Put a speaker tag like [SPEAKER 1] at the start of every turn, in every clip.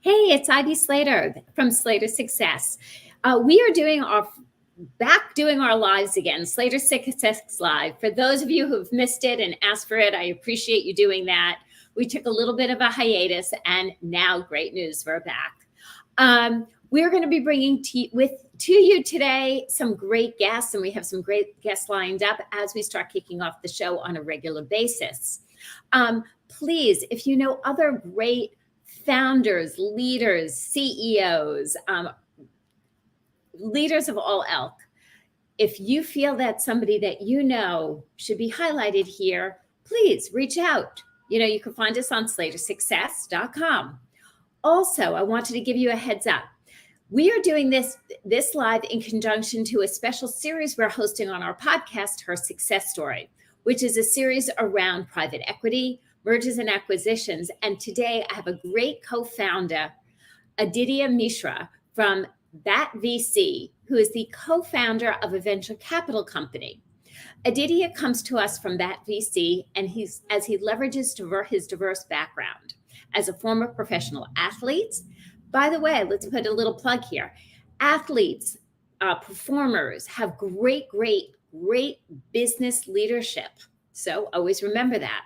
[SPEAKER 1] Hey, it's Ivy Slater from Slater Success. We are doing our lives again, Slater Success Live. For those of you who've missed it and asked for it, I appreciate you doing that. We took a little bit of a hiatus, and now great news, we're back. We're going to be bringing to you today some great guests, and we have some great guests lined up as we start kicking off the show on a regular basis. Please, if you know other great founders, leaders, CEOs, leaders of all ilk, if you feel that somebody that you know should be highlighted here, please reach out. You can find us on slatersuccess.com. Also, I wanted to give you a heads up. We are doing this live in conjunction to a special series we're hosting on our podcast, Her Success Story, which is a series around private equity, mergers and acquisitions. And today I have a great co-founder, Aditya Mishra from That VC, who is the co-founder of a venture capital company. Aditya comes to us from That VC, and as he leverages his diverse background as a former professional athlete. By the way, let's put a little plug here. Athletes, performers have great business leadership. So always remember that.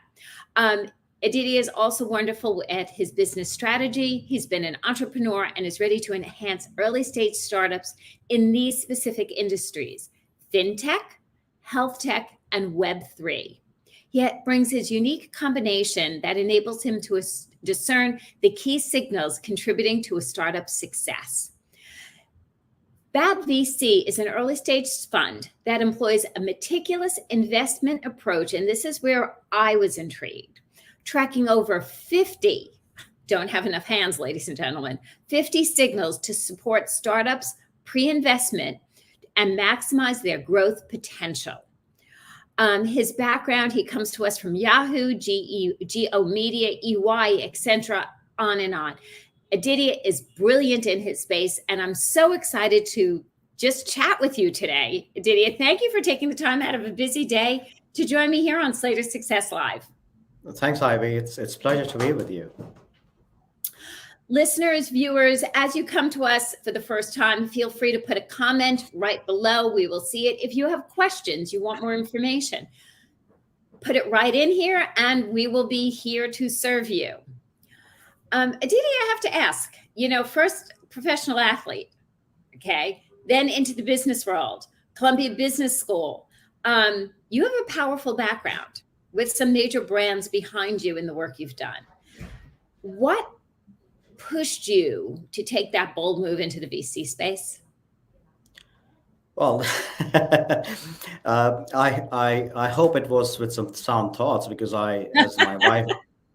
[SPEAKER 1] Aditya is also wonderful at his business strategy. He's been an entrepreneur and is ready to enhance early stage startups in these specific industries: Fintech, Healthtech, and Web3. He brings his unique combination that enables him to discern the key signals contributing to a startup's success. That VC is an early stage fund that employs a meticulous investment approach, and this is where I was intrigued, tracking over 50, don't have enough hands, ladies and gentlemen, 50 signals to support startups pre-investment and maximize their growth potential. His background, he comes to us from Yahoo, Geo Media, EY, etc., on and on. Aditya is brilliant in his space, and I'm so excited to just chat with you today. Aditya, thank you for taking the time out of a busy day to join me here on Slater Success Live.
[SPEAKER 2] Well, thanks, Ivy. It's a pleasure to be with you.
[SPEAKER 1] Listeners, viewers, as you come to us for the first time, feel free to put a comment right below. We will see it. If you have questions, you want more information, put it right in here, and we will be here to serve you. Aditya, I have to ask, first professional athlete, okay, then into the business world, Columbia Business School. You have a powerful background with some major brands behind you in the work you've done. What pushed you to take that bold move into the VC space?
[SPEAKER 2] Well, I hope it was with some sound thoughts, because as my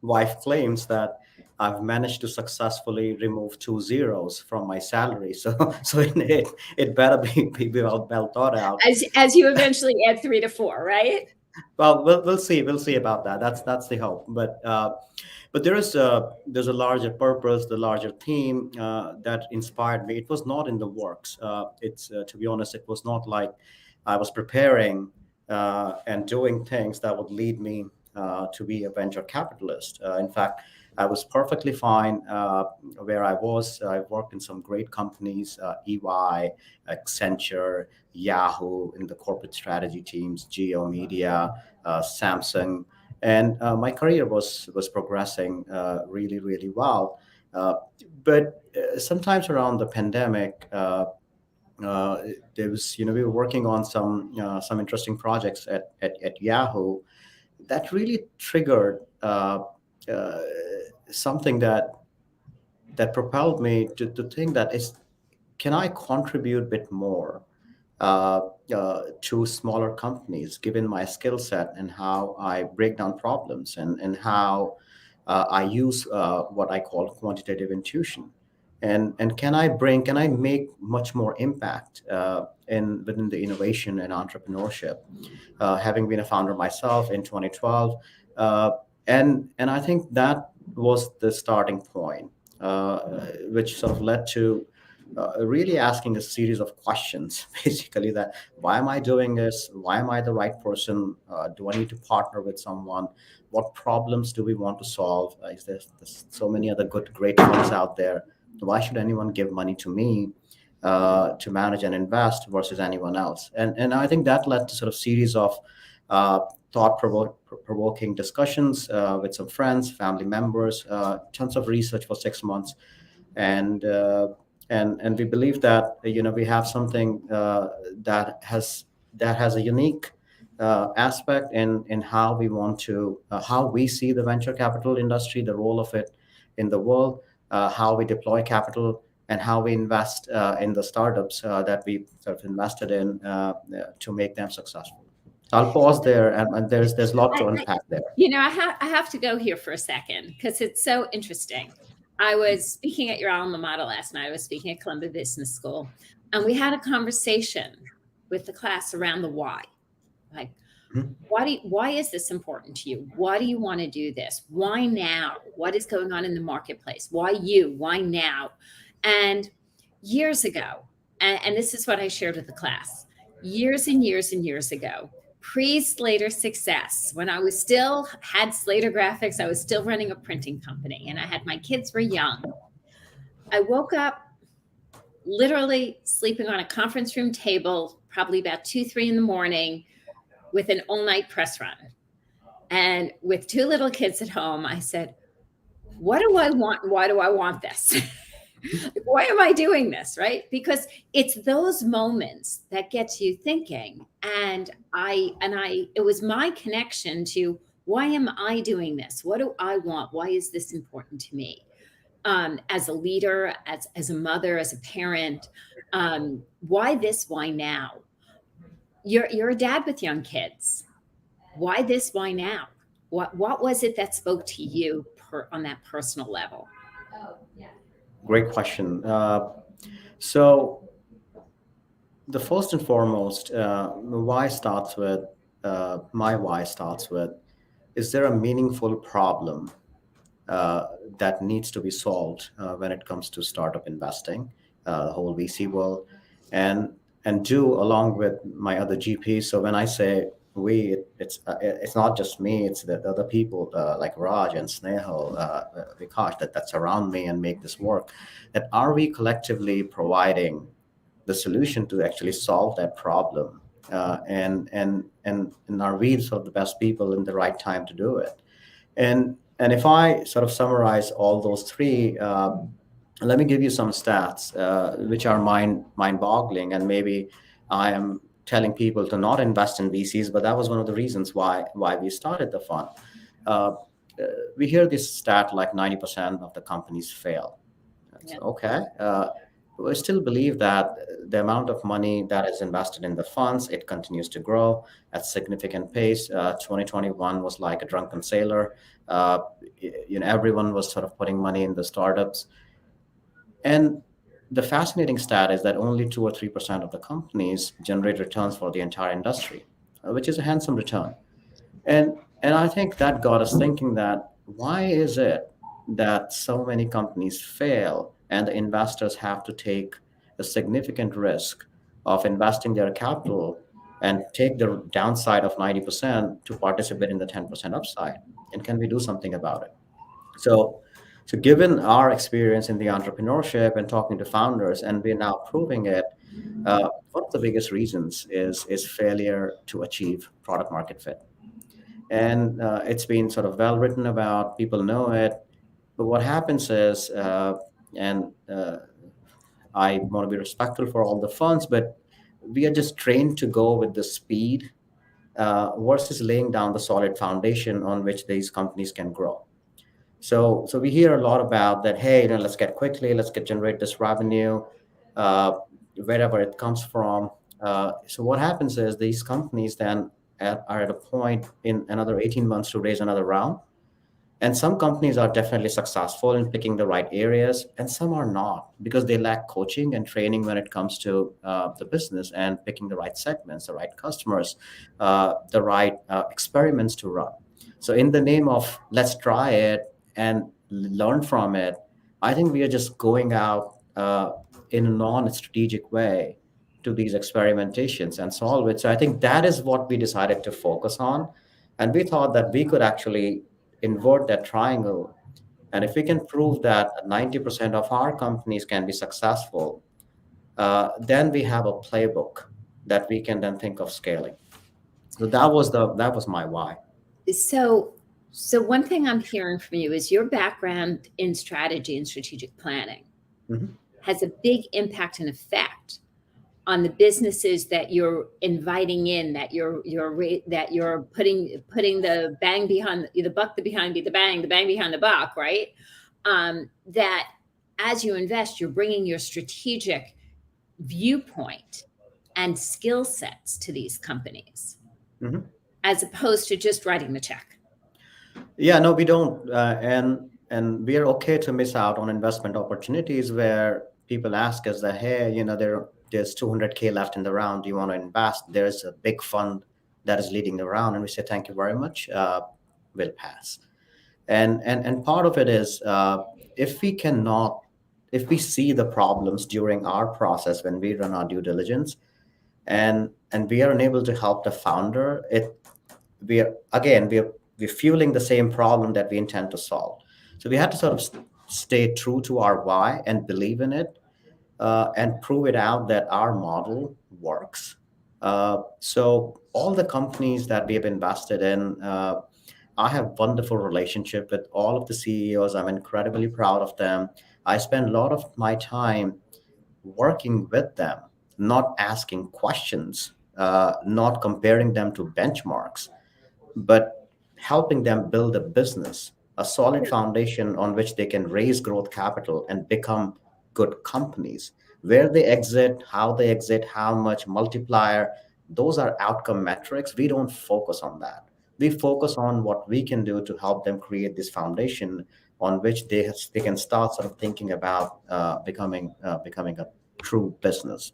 [SPEAKER 2] wife claims, that I've managed to successfully remove 2 zeros from my salary. So it better be well thought out.
[SPEAKER 1] As you eventually add 3 to 4, right?
[SPEAKER 2] Well, we'll see about that. That's the hope. But there's a larger purpose, the larger theme that inspired me. It was not in the works. To be honest, it was not like I was preparing and doing things that would lead me to be a venture capitalist. In fact, I was perfectly fine where I was. I worked in some great companies, EY, Accenture, Yahoo, in the corporate strategy teams, Geo Media, Samsung. And my career was progressing really well. But sometimes around the pandemic, there was, we were working on some interesting projects at Yahoo that really triggered something that propelled me to think that can I contribute a bit more to smaller companies, given my skill set and how I break down problems and how I use what I call quantitative intuition. And can I make much more impact within the innovation and entrepreneurship, having been a founder myself in 2012. And I think that was the starting point, which sort of led to really asking a series of questions, basically, that why am I doing this? Why am I the right person? Do I need to partner with someone? What problems do we want to solve? There's so many other great ones out there. Why should anyone give money to me to manage and invest versus anyone else? And I think that led to sort of series of uh, provoking discussions with some friends, family members, tons of research for 6 months, and and we believe that we have something that has a unique aspect in how we want to how we see the venture capital industry, the role of it in the world, how we deploy capital, and how we invest in the startups that we sort of invested in to make them successful. I'll pause there, and there's a lot to unpack there.
[SPEAKER 1] I have to go here for a second because it's so interesting. I was speaking at your alma mater last night. I was speaking at Columbia Business School, and we had a conversation with the class around the why. Like,
[SPEAKER 2] Mhm.
[SPEAKER 1] why is this important to you? Why do you want to do this? Why now? What is going on in the marketplace? Why you? Why now? And years ago, and this is what I shared with the class, years and years and years ago, pre-Slater success, when I was still had Slater Graphics, I was still running a printing company, and I had my kids were young. I woke up literally sleeping on a conference room table, probably about 2, 3 in the morning, with an all-night press run. And with 2 little kids at home, I said, what do I want? And why do I want this? Why am I doing this? Right? Because it's those moments that gets you thinking. And it was my connection to why am I doing this? What do I want? Why is this important to me? As a leader, as a mother, as a parent, why this? Why now? You're a dad with young kids. Why this? Why now? What was it that spoke to you on that personal level?
[SPEAKER 2] Great question. So the first and foremost, why starts with my why starts with: is there a meaningful problem uh, that needs to be solved when it comes to startup investing, the whole VC world, and do along with my other GPs. So when I say we, it's not just me; it's the other people like Raj and Snehal, Vikash that surround me and make this work. That are we collectively providing the solution to actually solve that problem? And are we sort of the best people in the right time to do it? And if I sort of summarize all those three, let me give you some stats which are mind-boggling, and maybe I am telling people to not invest in VCs, but that was one of the reasons why we started the fund. Uh, we hear this stat like 90% of the companies fail. That's
[SPEAKER 1] Yeah.
[SPEAKER 2] okay. We still believe that the amount of money that is invested in the funds, it continues to grow at significant pace. 2021 was like a drunken sailor. Uh, Everyone was sort of putting money in the startups. And the fascinating stat is that only 2 or 3% of the companies generate returns for the entire industry, which is a handsome return. And I think that got us thinking that why is it that so many companies fail and the investors have to take a significant risk of investing their capital and take the downside of 90% to participate in the 10% upside? And can we do something about it? So, so given our experience in the entrepreneurship and talking to founders, and we're now proving it, one of the biggest reasons is failure to achieve product market fit. And it's been sort of well written about. People know it, but what happens is, and I want to be respectful for all the funds, but we are just trained to go with the speed versus laying down the solid foundation on which these companies can grow. So we hear a lot about that. Hey, let's get quickly, let's get generate this revenue, uh, wherever it comes from. So what happens is these companies then are at a point in another 18 months to raise another round. And some companies are definitely successful in picking the right areas, and some are not because they lack coaching and training when it comes to the business and picking the right segments, the right customers, the right experiments to run. So, in the name of let's try it and learn from it, I think we are just going out in a non strategic way to these experimentations and solve it. So, I think that is what we decided to focus on. And we thought that we could actually invert that triangle And if we can prove that 90% of our companies can be successful, then we have a playbook that we can then think of scaling. So that was my why.
[SPEAKER 1] So, so one thing I'm hearing from you is your background in strategy and strategic planning
[SPEAKER 2] Mhm.
[SPEAKER 1] has a big impact and effect on the businesses that you're inviting in, that you're putting the bang behind the buck, the bang behind the buck, right? That as you invest, you're bringing your strategic viewpoint and skill sets to these companies,
[SPEAKER 2] Mhm.
[SPEAKER 1] as opposed to just writing the check.
[SPEAKER 2] Yeah, no, we don't, and we are okay to miss out on investment opportunities where people ask us that, hey, there's 200K left in the round. Do you want to invest? There's a big fund that is leading the round, and we say thank you very much. We'll pass. And part of it is, if we cannot, if we see the problems during our process when we run our due diligence, and we are unable to help the founder, we're fueling the same problem that we intend to solve. So we have to sort of stay true to our why and believe in it, and prove it out that our model works. So all the companies that we have invested in, I have wonderful relationship with all of the CEOs. I'm incredibly proud of them. I spend a lot of my time working with them, not asking questions, not comparing them to benchmarks, but helping them build a business, a solid foundation on which they can raise growth capital and become good companies. Where they exit, how much multiplier, those are outcome metrics. We don't focus on that. We focus on what we can do to help them create this foundation on which they can start sort of thinking about becoming a true business.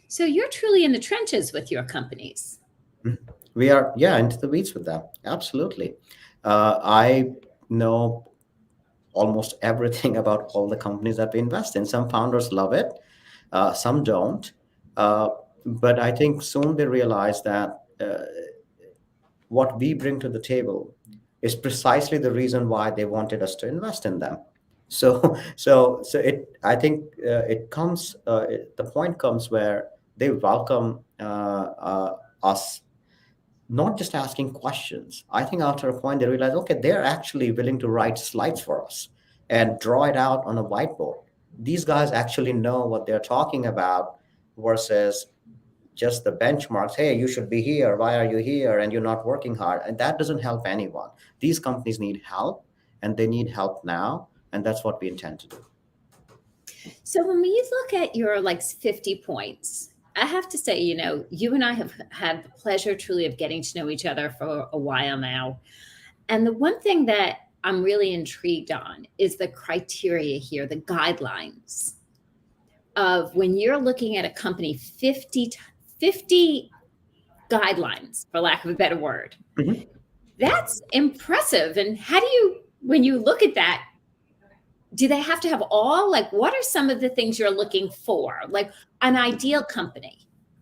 [SPEAKER 1] So you're truly in the trenches with your companies.
[SPEAKER 2] Mhm. We are, yeah, into the weeds with them. Absolutely. I know almost everything about all the companies that we invest in. Some founders love it, some don't. Uh, but I think soon they realize that what we bring to the table is precisely the reason why they wanted us to invest in them. So it, I think the point comes where they welcome us, not just asking questions. I think after a point they realize, okay, they're actually willing to write slides for us and draw it out on a whiteboard. These guys actually know what they're talking about versus just the benchmarks. Hey, you should be here. Why are you here? And you're not working hard. And that doesn't help anyone. These companies need help, and they need help now. And that's what we intend to do.
[SPEAKER 1] So when we look at your like 50 points, I have to say, you and I have had the pleasure truly of getting to know each other for a while now. And the one thing that I'm really intrigued on is the criteria here, the guidelines of when you're looking at a company, 50 guidelines, for lack of a better word.
[SPEAKER 2] Mhm.
[SPEAKER 1] That's impressive. And how do you, when you look at that, do they have to have all, like, what are some of the things you're looking for? Like an ideal company.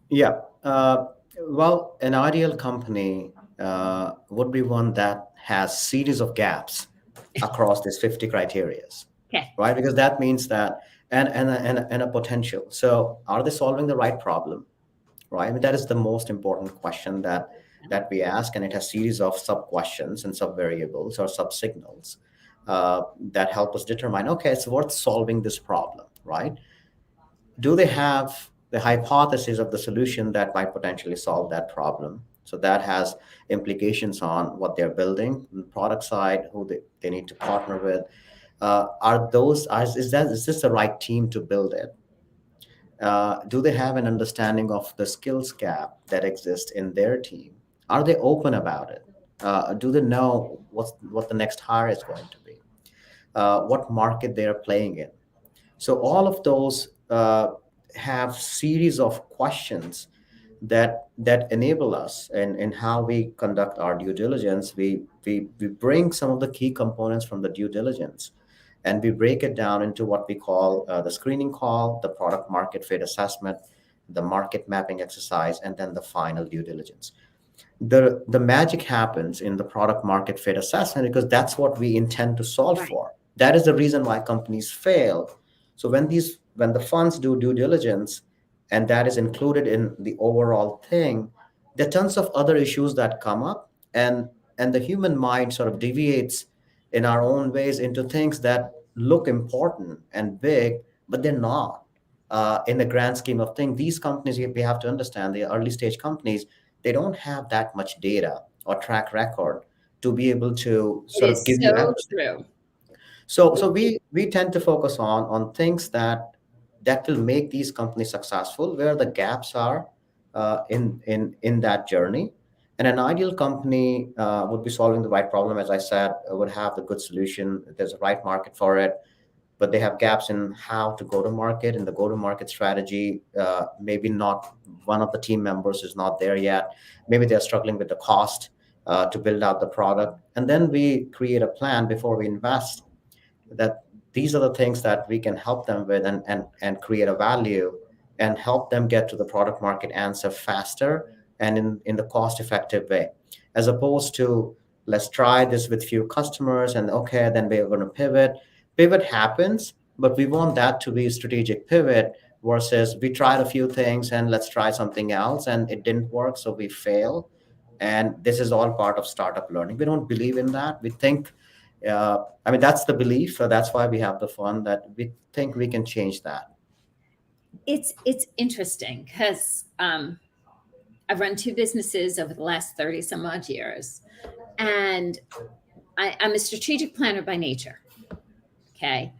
[SPEAKER 2] Yeah. Well, an ideal company would be one that has series of gaps across these 50 criterias,
[SPEAKER 1] Okay.
[SPEAKER 2] right? Because that means that, and a potential. So are they solving the right problem, right? I mean, that is the most important question that we ask, and it has series of sub questions and sub variables or sub signals that help us determine, okay, it's worth solving this problem, right? Do they have the hypothesis of the solution that might potentially solve that problem? So that has implications on what they're building, the product side, who they need to partner with. Is this the right team to build it? Do they have an understanding of the skills gap that exists in their team? Are they open about it? Do they know what the next hire is going to be? What market they are playing in? So all of those have series of questions that enable us in how we conduct our due diligence. We bring some of the key components from the due diligence, and we break it down into what we call the screening call, the product market fit assessment, the market mapping exercise, and then the final due diligence. The magic happens in the product market fit assessment because that's what we intend to solve
[SPEAKER 1] Right.
[SPEAKER 2] for. That is the reason why companies fail. So when the funds do due diligence, and that is included in the overall thing, there are tons of other issues that come up, and the human mind sort of deviates in our own ways into things that look important and big, but they're not. In the grand scheme of things, these companies, we have to understand, the early stage companies, they don't have that much data or track record to be able to
[SPEAKER 1] It
[SPEAKER 2] sort of
[SPEAKER 1] is
[SPEAKER 2] give you
[SPEAKER 1] so
[SPEAKER 2] empathy.
[SPEAKER 1] true.
[SPEAKER 2] So we tend to focus on things that will make these companies successful, where the gaps are in that journey. And an ideal company would be solving the right problem, as I said, would have the good solution. There's a right market for it, but they have gaps in how to go to market, and the go to market strategy. Maybe not, one of the team members is not there yet. Maybe they're struggling with the cost to build out the product, and then we create a plan before we invest, that these are the things that we can help them with, and create a value and help them get to the product market answer faster and in the cost effective way, as opposed to, let's try this with few customers and okay, then we're going to pivot happens, but we want that to be a strategic pivot, versus we tried a few things and let's try something else and it didn't work, so we fail. And this is all part of startup learning. We don't believe in that. We think, I mean, that's the belief. So that's why we have the fund, that we think we can change that.
[SPEAKER 1] It's interesting because I've run two businesses over the last 30 some odd years, and I'm a strategic planner by nature. Okay.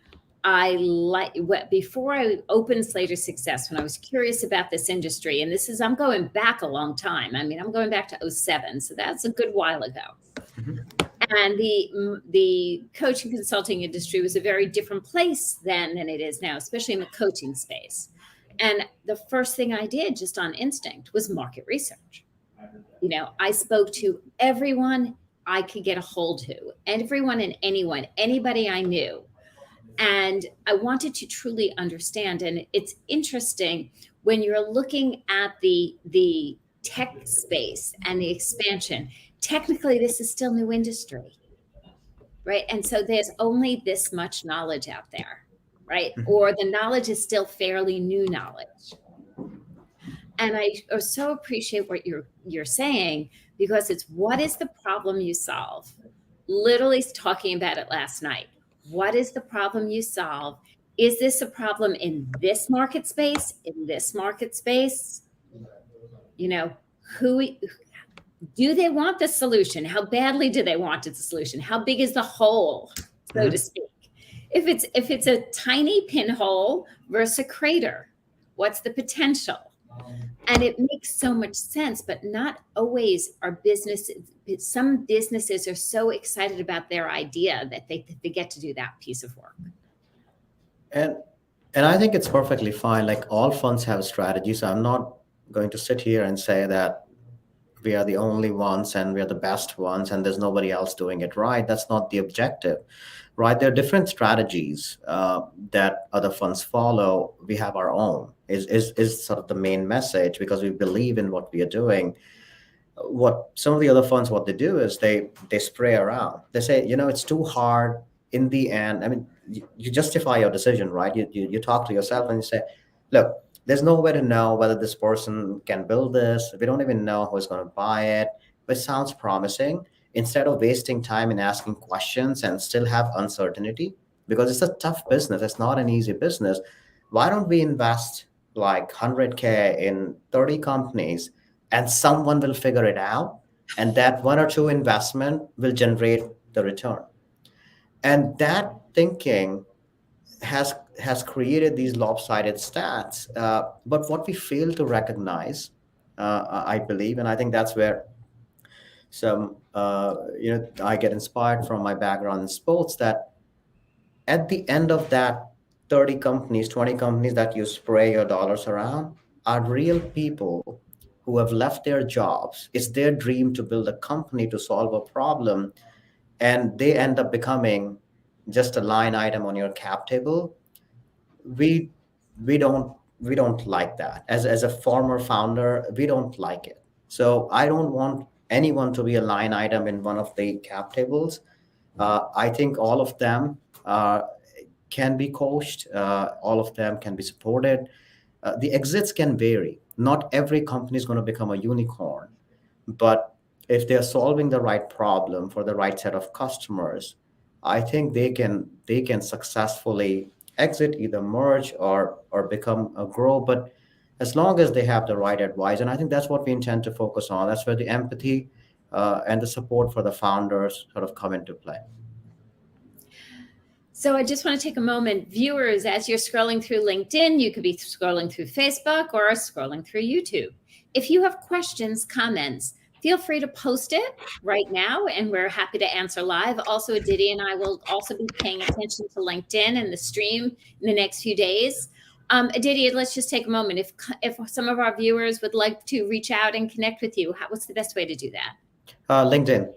[SPEAKER 1] I like what before I opened Slater Success, when I was curious about this industry, and this is, I'm going back a long time. I mean, I'm going back to '07, so that's a good while ago.
[SPEAKER 2] Mhm.
[SPEAKER 1] And the coaching consulting industry was a very different place then than it is now, especially in the coaching space. And the first thing I did just on instinct was market research. I spoke to everyone I could get a hold to, everyone and anyone, anybody I knew. And I wanted to truly understand. And it's interesting when you're looking at the tech space and the expansion. Technically, this is still new industry, right? And so there's only this much knowledge out there, right?
[SPEAKER 2] Mhm.
[SPEAKER 1] Or the knowledge is still fairly new knowledge. And I so appreciate what you're saying, because it's, what is the problem you solve? Literally talking about it last night. What is the problem you solve? Is this a problem in this market space? In this market space? You know, who do they want the solution? How badly do they want the solution? How big is the hole, so to
[SPEAKER 2] Mhm.
[SPEAKER 1] speak? If it's a tiny pinhole versus a crater, what's the potential? And it makes so much sense, but not always are businesses. Some businesses are so excited about their idea that they get to do that piece of work.
[SPEAKER 2] And and I think it's perfectly fine. Like, all funds have strategies. I'm not going to sit here and say that we are the only ones and we are the best ones and there's nobody else doing it right. That's not the objective, right? There are different strategies that other funds follow. We have our own. Is sort of the main message, because we believe in what we are doing. What some of the other funds, what they do is they spray around. They say, it's too hard. In the end, I mean, you justify your decision, right? You talk to yourself and you say, look, there's no way to know whether this person can build this. We don't even know who's going to buy it, but it sounds promising. Instead of wasting time in asking questions and still have uncertainty, because it's a tough business, it's not an easy business. Why don't we invest like 100K in 30 companies, and someone will figure it out, and that one or two investment will generate the return. And that thinking has created these lopsided stats. But what we fail to recognize, I believe, and I think that's where I get inspired from my background in sports, that at the end of that 30 companies, 20 companies that you spray your dollars around are real people who have left their jobs. It's their dream to build a company to solve a problem, and they end up becoming just a line item on your cap table. We we don't we don't like that. As a former founder, we don't like it. So I don't want anyone to be a line item in one of the cap tables. I think all of them uh, can be coached. All of them can be supported. The exits can vary. Not every company is going to become a unicorn, but if they're solving the right problem for the right set of customers, I think they can successfully exit, either merge or become a grow. But as long as they have the right advice, and I think that's what we intend to focus on. That's where the empathy and the support for the founders sort of come into play.
[SPEAKER 1] So I just want to take a moment, viewers, as you're scrolling through LinkedIn, you could be scrolling through Facebook or scrolling through YouTube. If you have questions, comments, feel free to post it right now, and we're happy to answer live. Also, Aditya and I will also be paying attention to LinkedIn and the stream in the next few days. Aditya, let's just take a moment. If some of our viewers would like to reach out and connect with you, what's the best way to do that?
[SPEAKER 2] LinkedIn.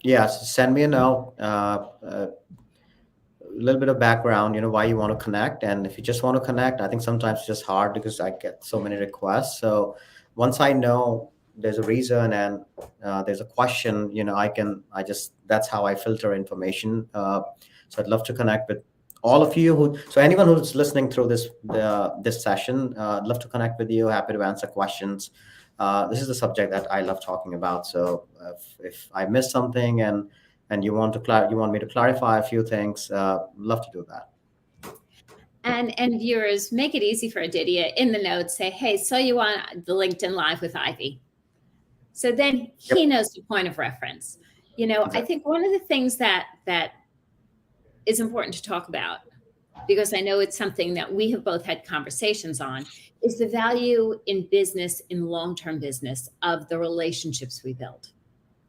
[SPEAKER 2] Yes, send me a note. A little bit of background, why you want to connect. And if you just want to connect, I think sometimes it's just hard because I get so many requests. So once I know there's a reason and there's a question, that's how I filter information. So I'd love to connect with all of you so anyone who's listening through this session, I'd love to connect with you. Happy to answer questions. This is the subject that I love talking about. So if I missed something and you want me to clarify a few things, love to do that.
[SPEAKER 1] And viewers, make it easy for Aditya. In the notes, say, hey, saw you on the LinkedIn Live with Ivy. So then he knows the point of reference. Exactly. I think one of the things that is important to talk about, because I know it's something that we have both had conversations on, is the value in business, in long-term business, of the relationships we build.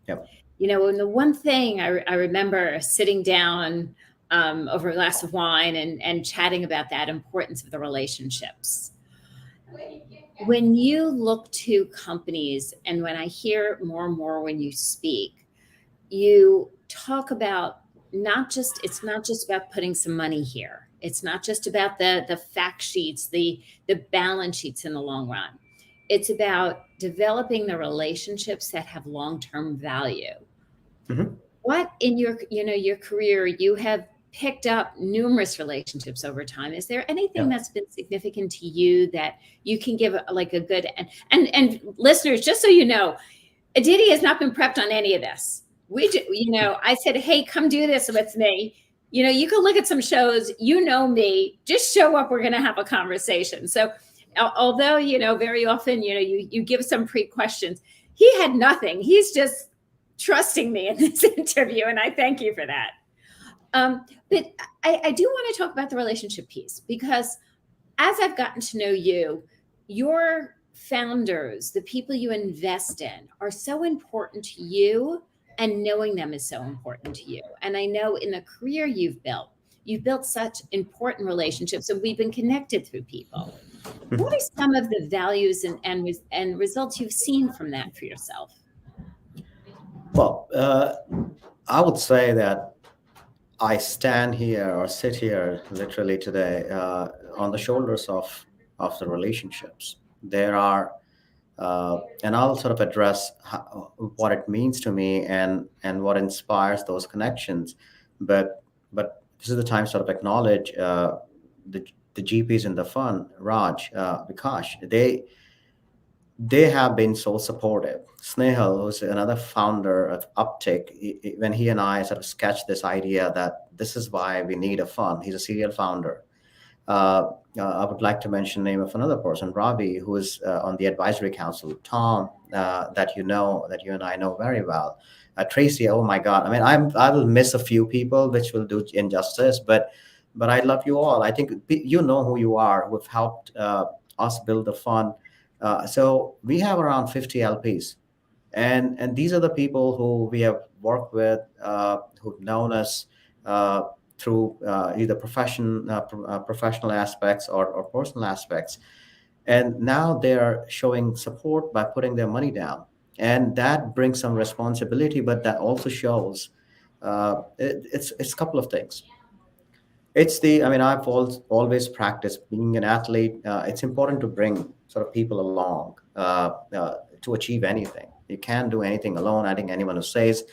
[SPEAKER 2] Yep.
[SPEAKER 1] And the one thing I remember sitting down over a glass of wine and chatting about that importance of the relationships. When you look to companies, and when I hear more and more when you speak, you talk about it's not just about putting some money here. It's not just about the fact sheets, the balance sheets in the long run. It's about developing the relationships that have long-term value. Mm-hmm. What in your career, you have picked up numerous relationships over time. Is there anything that's been significant to you that you can give like a good, and listeners, just so you know, Aditya has not been prepped on any of this. I said, hey, come do this with me. You can look at some shows, me, just show up. We're going to have a conversation. So although, very often, you give some pre-questions, he had nothing. He's just trusting me in this interview. And I thank you for that. But I do want to talk about the relationship piece, because as I've gotten to know you, your founders, the people you invest in, are so important to you, and knowing them is so important to you. And I know in the career you've built such important relationships, and we've been connected through people. What are some of the values and results you've seen from that for yourself?
[SPEAKER 2] Well, I would say that I stand here or sit here literally today on the shoulders of the relationships. There are, and I'll sort of address what it means to me and what inspires those connections. But this is the time to sort of acknowledge the GPs in the fund, Raj, Vikash. They have been so supportive. Snehal, who's another founder of Uptick, when he and I sort of sketched this idea that this is why we need a fund. He's a serial founder. I would like to mention the name of another person, Ravi, who is on the advisory council. Tom, that you and I know very well. Tracy, oh my God. I mean, I will miss a few people, which will do injustice, but I love you all. I think you know who you are, who've helped us build the fund. So we have around 50 LPs, and these are the people who we have worked with, who've known us through either professional aspects or personal aspects, and now they are showing support by putting their money down, and that brings some responsibility, but that also shows it's a couple of things. I've always practiced being an athlete. It's important to bring sort of people along to achieve anything. You can't do anything alone. I think anyone who says,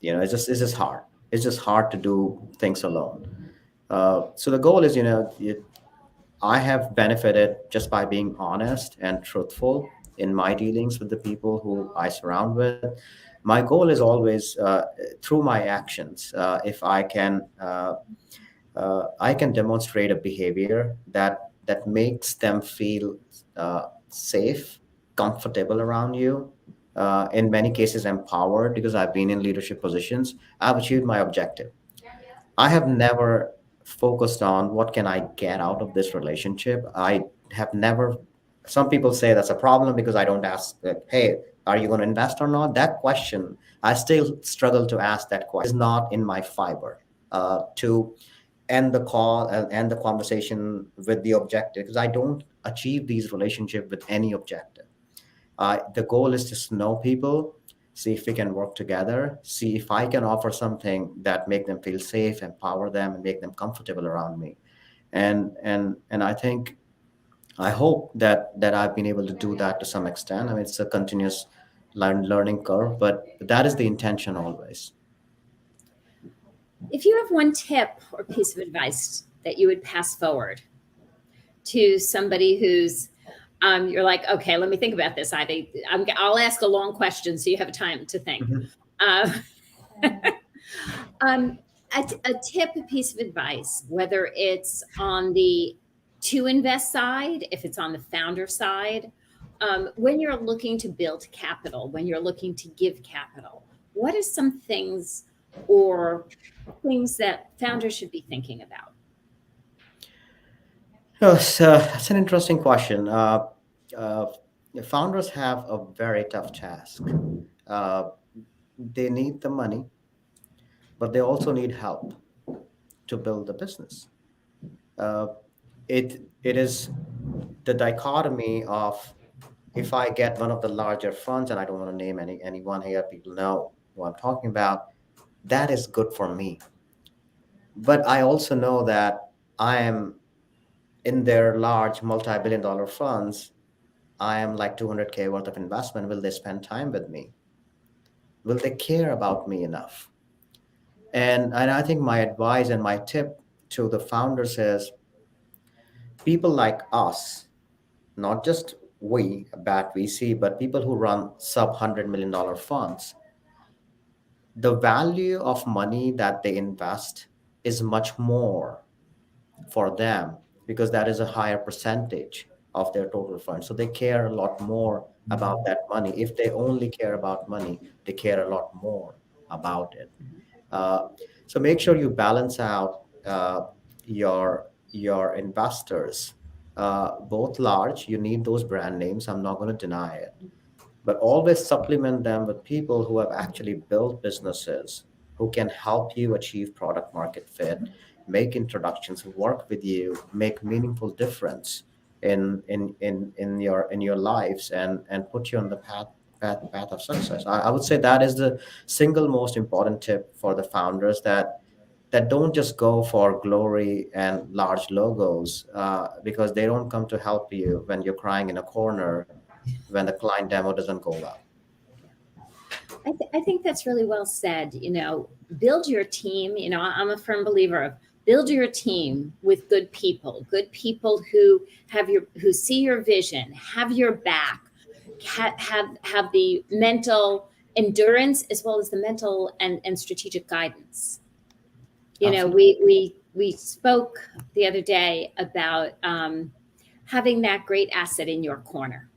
[SPEAKER 2] It's just hard. It's just hard to do things alone. So the goal is, I have benefited just by being honest and truthful in my dealings with the people who I surround with. My goal is always, through my actions, if I can demonstrate a behavior that makes them feel safe, comfortable around you. In many cases, empowered because I've been in leadership positions. I've achieved my objective. I have never focused on what can I get out of this relationship. I have never. Some people say that's a problem because I don't ask, like, hey, are you going to invest or not? That question, I still struggle to ask that question. Is not in my fiber to end the call and end the conversation with the objective, because I don't achieve these relationships with any objective. The goal is just to know people, see if we can work together, see if I can offer something that make them feel safe, empower them, and make them comfortable around me. And I think, I hope that I've been able to do that to some extent. I mean, it's a continuous learning curve, but that is the intention always.
[SPEAKER 1] If you have one tip or piece of advice that you would pass forward to somebody who's you're like, okay, let me think about this, Ivy. I'll ask a long question so you have time to think.
[SPEAKER 2] Mhm.
[SPEAKER 1] Uh, a tip, a piece of advice, whether it's on the to invest side, if it's on the founder side, when you're looking to build capital, when you're looking to give capital, what are some things or things that founders should be thinking about?
[SPEAKER 2] Oh, so that's an interesting question. Uh, Founders have a very tough task. Uh, they need the money, but they also need help to build the business. Uh, it is the dichotomy of, if I get one of the larger funds, and I don't want to name anyone here, people know who I'm talking about, that is good for me. But I also know that I am in their large multi-billion dollar funds. I am like 200K worth of investment. Will they spend time with me? Will they care about me enough? And I think my advice and my tip to the founders is, people like us, not just we, BAT VC, but people who run sub $100 million funds, the value of money that they invest is much more for them, because that is a higher percentage of their total fund. So they care a lot more about that money. If they only care about money, they care a lot more about it. Uh, so make sure you balance out your investors, both large. You need those brand names. I'm not going to deny it, but always supplement them with people who have actually built businesses, who can help you achieve product market fit, make introductions, work with you, make meaningful difference in your lives, and put you on the path of success. I would say that is the single most important tip for the founders, that don't just go for glory and large logos, because they don't come to help you when you're crying in a corner, when the client demo doesn't go well.
[SPEAKER 1] I think that's really well said. Build your team. I'm a firm believer of build your team with good people who see your vision, have your back, have the mental endurance as well as the mental and strategic guidance.
[SPEAKER 2] Absolutely.
[SPEAKER 1] We spoke the other day about having that great asset in your corner.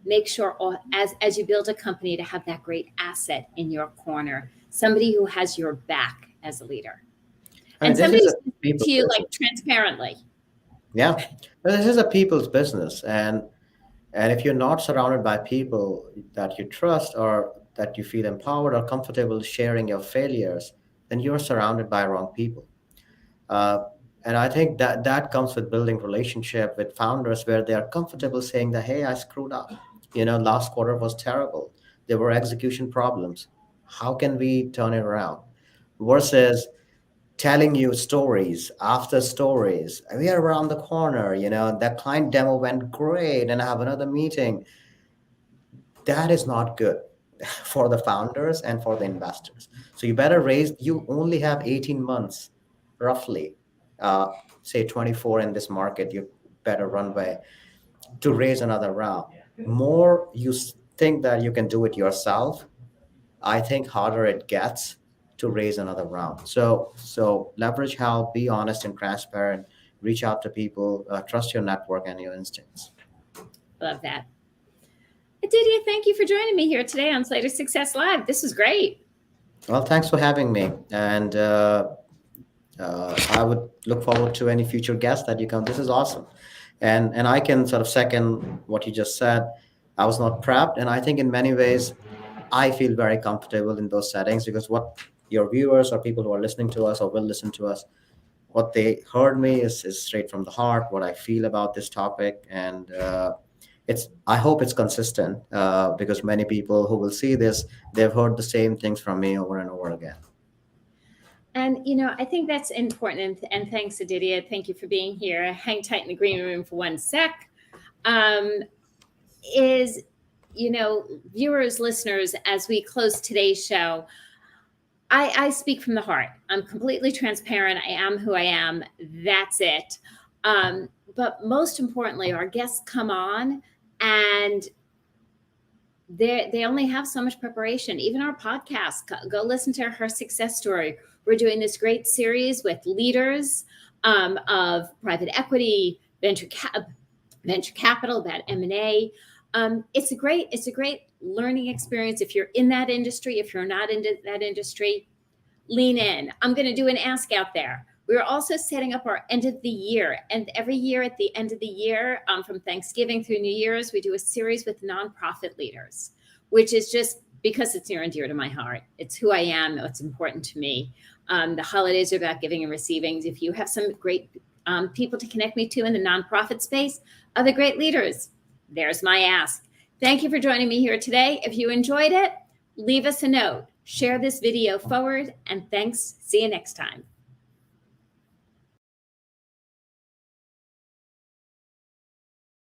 [SPEAKER 1] Make sure as you build a company to have that great asset in your corner, somebody who has your back as a leader,
[SPEAKER 2] I
[SPEAKER 1] and
[SPEAKER 2] mean, this
[SPEAKER 1] somebody
[SPEAKER 2] is
[SPEAKER 1] who's
[SPEAKER 2] a
[SPEAKER 1] speaking
[SPEAKER 2] people
[SPEAKER 1] to you like
[SPEAKER 2] business.
[SPEAKER 1] transparently.
[SPEAKER 2] Yeah, but this is a people's business, and if you're not surrounded by people that you trust, or that you feel empowered or comfortable sharing your failures, then you're surrounded by wrong people. Uh, and I think that comes with building relationship with founders, where they are comfortable saying that, hey, I screwed up. Last quarter was terrible. There were execution problems. How can we turn it around? Versus telling you stories after stories. We are around the corner. That client demo went great, and I have another meeting. That is not good. for the founders and for the investors. So you better raise, you only have 18 months roughly, uh, say 24 in this market, you better runway to raise another round. More you think that you can do it yourself, I think harder it gets to raise another round. So leverage help, be honest and transparent, reach out to people, trust your network and your instincts.
[SPEAKER 1] Love that. Aditya, thank you for joining me here today on Slater Success Live. This was great.
[SPEAKER 2] Well, thanks for having me, and I would look forward to any future guests that you come. This is awesome, and I can sort of second what you just said. I was not prepped, and I think in many ways, I feel very comfortable in those settings because what your viewers or people who are listening to us or will listen to us, what they heard me is straight from the heart. What I feel about this topic, and it's I hope it's consistent because many people who will see this, they've heard the same things from me over and over again.
[SPEAKER 1] And, I think that's important. And thanks, Aditya. Thank you for being here. Hang tight in the green room for 1 sec. Is, viewers, listeners, as we close today's show, I speak from the heart. I'm completely transparent. I am who I am. That's it. But most importantly, our guests come on and they only have so much preparation. Even our podcast, go listen to her success story. We're doing this great series with leaders of private equity, venture capital, about M&A. It's a great learning experience. If you're in that industry, if you're not into that industry, lean in. I'm going to do an ask out there. We're also setting up our end of the year. And every year at the end of the year, from Thanksgiving through New Year's, we do a series with nonprofit leaders, which is just because it's near and dear to my heart. It's who I am. It's important to me. The holidays are about giving and receiving. If you have some great people to connect me to in the nonprofit space, other great leaders, there's my ask. Thank you for joining me here today. If you enjoyed it, leave us a note, share this video forward, and thanks. See you next time.